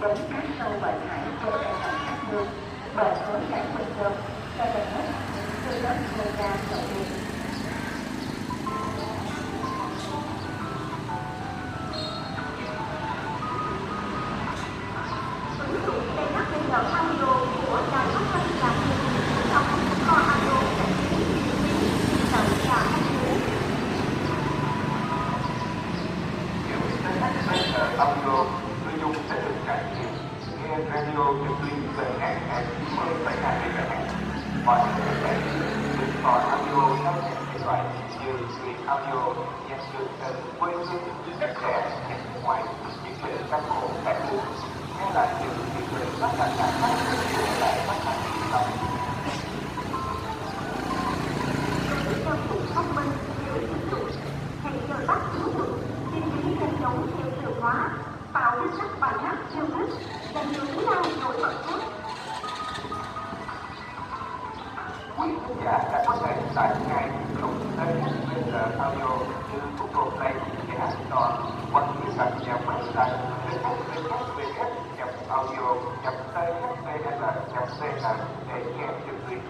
chống các sâu bệnh hại trên cây trồng cắt đường, bền với giải bình thường, cho đến hết từ đất khô ra đầu tiên. Ứng dụng cây đất bây giờ audio của đài phát thanh Trà Vinh trong kho audio giải trí đầu Trà Vinh. Nếu Internet bây giờ audio, người dùng sẽ được trải nghiệm nghe radio trực tuyến về các hãng 90,2 MHz. Mọi người có thể được kho audio các thể loại như truyện audio, nhạc truyền hình, quê hương, các trẻ, nhạc ngoài, những lời ca khổ cải lương, nghe lại những lời phát hành nhạc khác của đài phát thanh truyền hình. Theo sự thông minh, để sử dụng, hãy chờ bắt ứng dụng, tìm kiếm kênh giống theo từ khóa, tạo danh sách bài hát yêu thích, dành nhiều lý do nổi bật khác. Quý khán giả đã có thể tải ngay ứng dụng THBL Audio như Google Play, App Store hoặc truy cập vào website www.audio.thbl.vn để nghe trực tuyến.